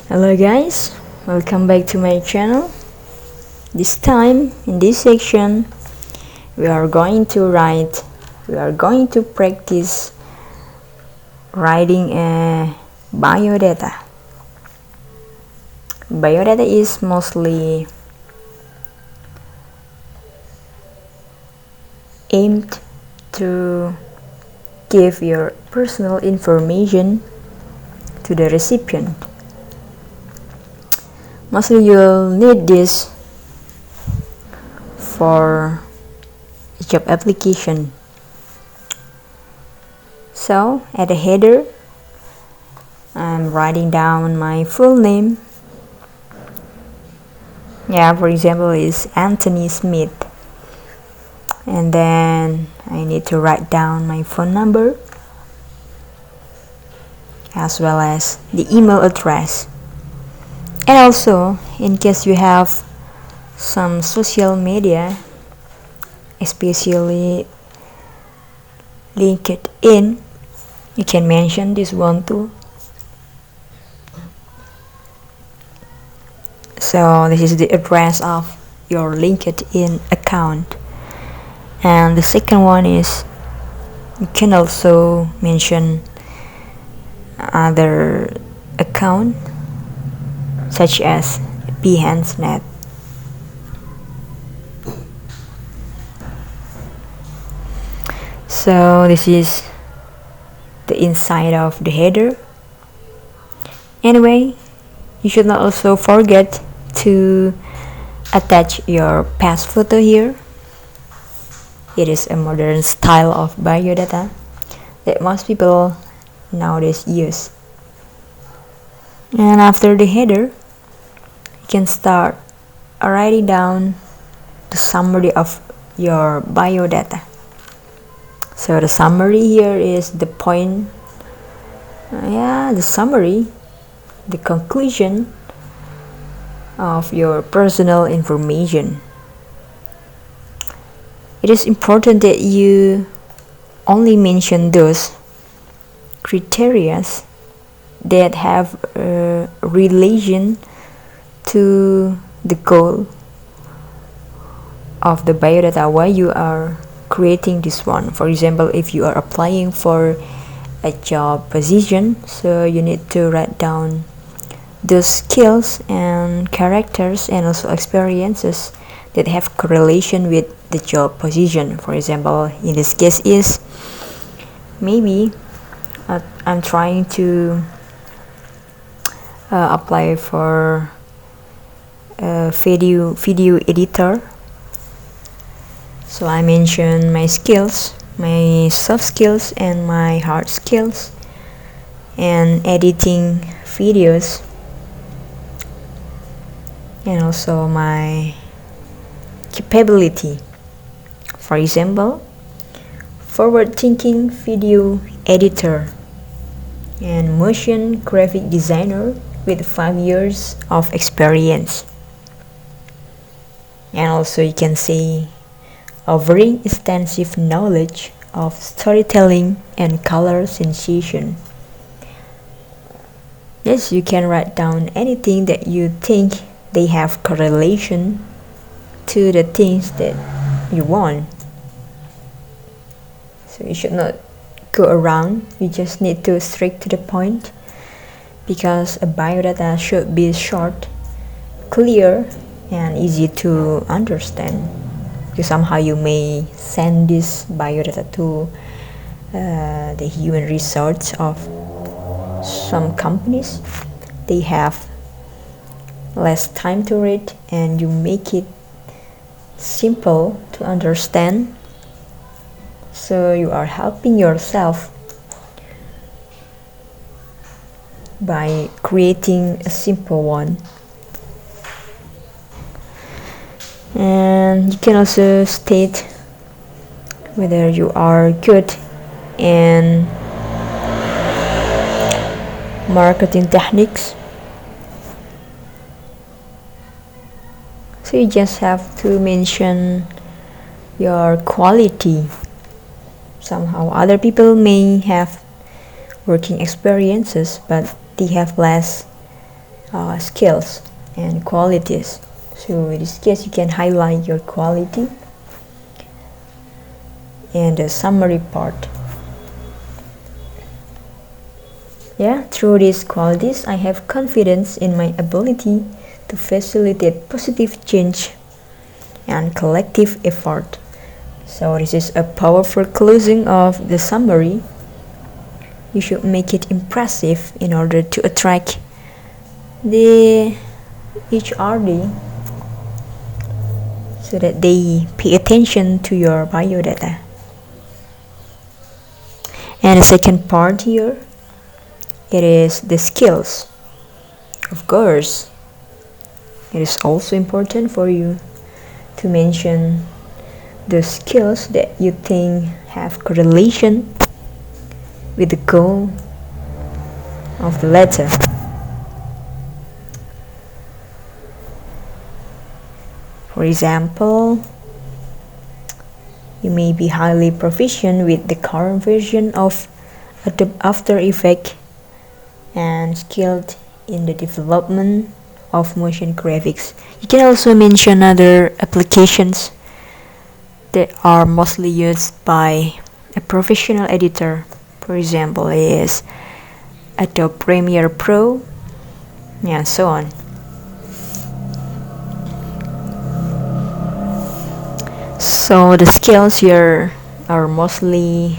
Hello guys, welcome back to my channel. This time in this section we are going to practice writing a biodata. Biodata is mostly aimed to give your personal information to the recipient. Mostly you'll need this for job application. So at the header, I'm writing down my full name. For example, is Anthony Smith. And then I need to write down my phone number as well as the email address. And also, in case you have some social media, especially LinkedIn, you can mention this one too. So this is the address of your LinkedIn account. And the second one is you can also mention other account such as Behance.net. So this is the inside of the header. Anyway, you should not also forget to attach your past photo here. It is a modern style of biodata that most people nowadays use. And after the header, you can start writing down the summary of your biodata. So the summary here is the point, the summary, the conclusion of your personal information. It is important that you only mention those criteria that have a relation to the goal of the biodata, why you are creating this one. For example, if you are applying for a job position, so you need to write down those skills and characters and also experiences that have correlation with the job position. For example, in this case is maybe I'm trying to apply for a video editor. So I mention my skills, my soft skills and my hard skills, and editing videos, and also my capability. For example, forward-thinking video editor and motion graphic designer with 5 years of experience. And also you can say a very extensive knowledge of storytelling and color sensation. Yes, you can write down anything that you think they have correlation to the things that you want. So you should not go around, you just need to stick to the point, because a biodata should be short, clear, and easy to understand. Because somehow you may send this biodata to the human resource of some companies. They have less time to read, and you make it simple to understand, so you are helping yourself by creating a simple one. And you can also state whether you are good in marketing techniques. So you just have to mention your quality. Somehow other people may have working experiences, but they have less skills and qualities. So in this case, you can highlight your quality and the summary part. Yeah, through these qualities, I have confidence in my ability to facilitate positive change and collective effort. So this is a powerful closing of the summary. You should make it impressive in order to attract the HRD so that they pay attention to your biodata. And the second part here, it is the skills. Of course, it is also important for you to mention the skills that you think have correlation with the goal of the letter. For example, you may be highly proficient with the current version of Adobe After Effects and skilled in the development of motion graphics. You can also mention other applications that are mostly used by a professional editor. For example, is Adobe Premiere Pro, and so on. So the skills here are mostly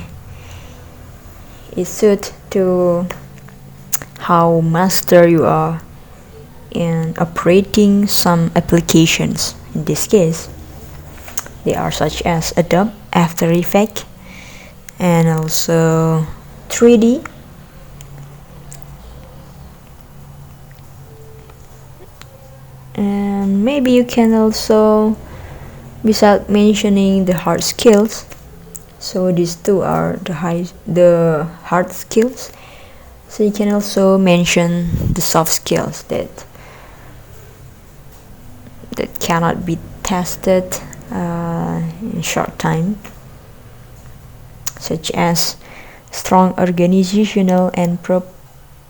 suited to how master you are in operating some applications. In this case, they are such as Adobe After Effects and also 3D, and maybe you can also, without mentioning the hard skills, so these two are the hard skills, so you can also mention the soft skills that cannot be tested in short time, such as strong organizational and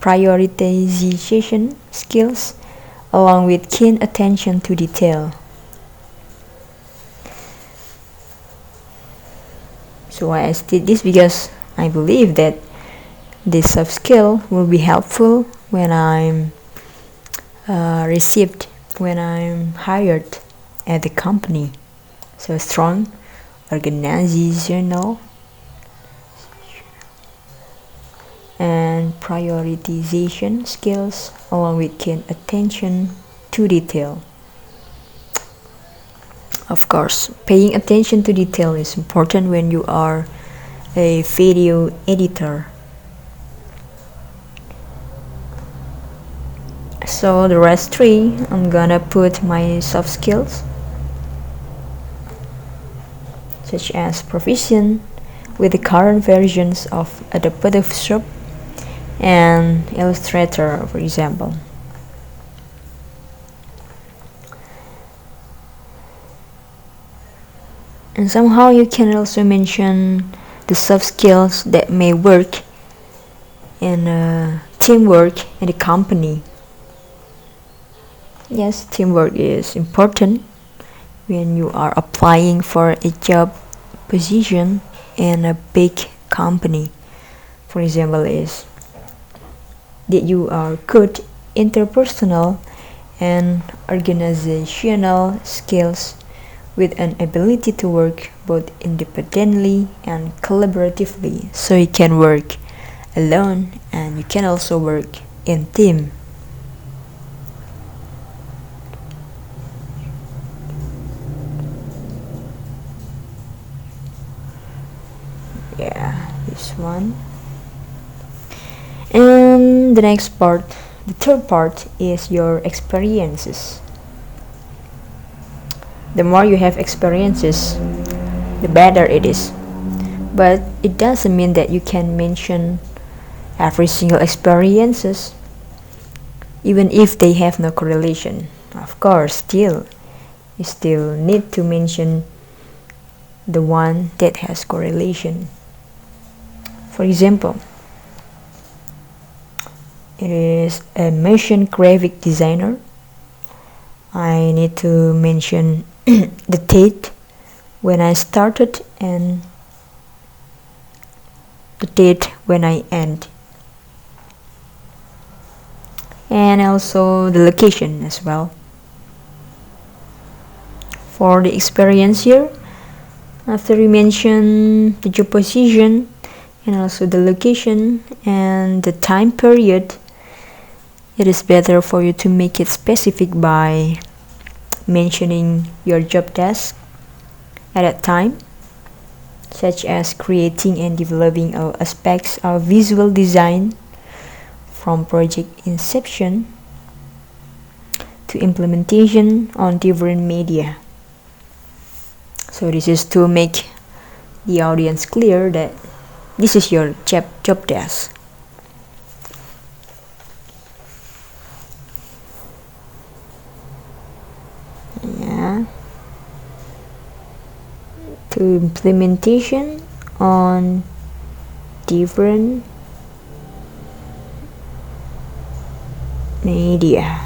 prioritization skills, along with keen attention to detail. So I did this because I believe that this soft skill will be helpful when I'm when I'm hired at the company. So strong organizational and prioritization skills, along with keen attention to detail. Of course, paying attention to detail is important when you are a video editor. So the rest three, I'm gonna put my soft skills, such as proficient with the current versions of Adobe Photoshop and Illustrator, for example. And somehow you can also mention the soft skills that may work in teamwork in the company. Yes, teamwork is important when you are applying for a job position in a big company. For example, is that you are good interpersonal and organizational skills with an ability to work both independently and collaboratively. So you can work alone and you can also work in team. Yeah, this one. And the next part, the third part, is your experiences. The more you have experiences, the better it is. But it doesn't mean that you can mention every single experiences, even if they have no correlation. Of course, you still need to mention the one that has correlation. For example, it is a motion graphic designer. I need to mention the date when I started and the date when I end, and also the location as well. For the experience here, after we mention the job position and also the location and the time period, it is better for you to make it specific by mentioning your job task at that time, such as creating and developing all aspects of visual design from project inception to implementation on different media. So this is to make the audience clear that this is your job task. Yeah. To implementation on different media.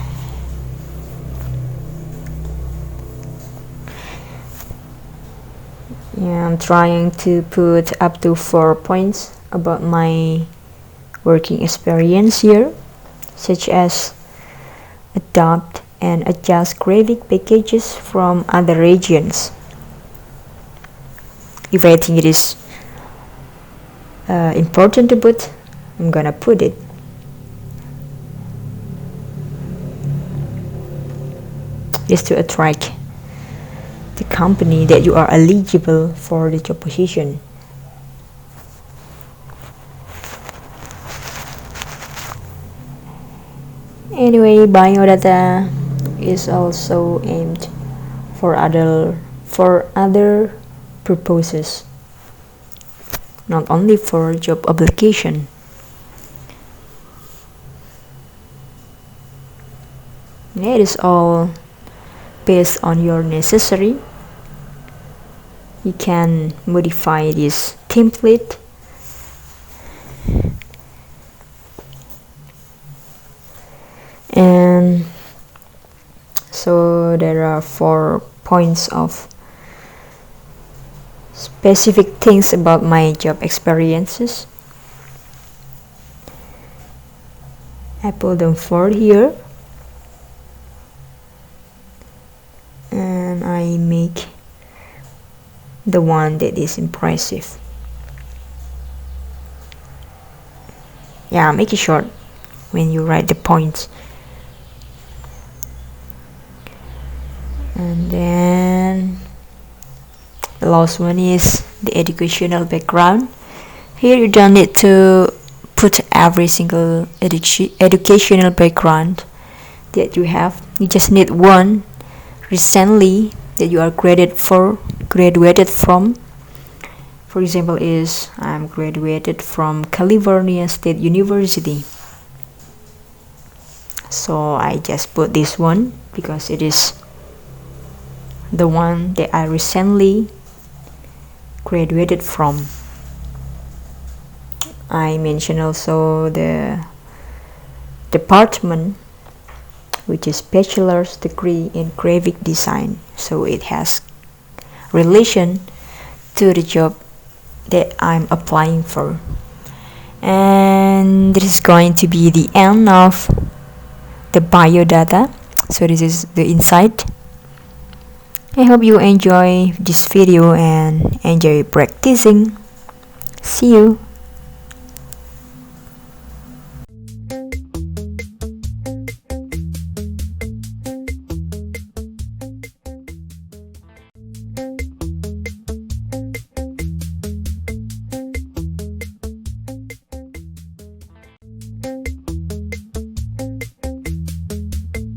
Yeah, I'm trying to put up to 4 points about my working experience here, such as adopt and adjust graphic packages from other regions. If I think it is important to put, I'm gonna put it. Just to attract the company that you are eligible for the job position. Anyway, biodata is also aimed for other purposes, not only for job application. It is all based on your necessary. You can modify this template and so there are 4 points of specific things about my job experiences. I put them 4 here and I make the one that is impressive. Yeah, make it short when you write the points. And then the last one is the educational background. Here you don't need to put every single educational background that you have. You just need one recently that you are graduated from. For example, is I'm graduated from California State University. So I just put this one because it is the one that I recently graduated from. I mentioned also the department, which is bachelor's degree in graphic design, so it has relation to the job that I'm applying for. And this is going to be the end of the biodata. So this is the insight. I hope you enjoy this video and enjoy practicing. See you.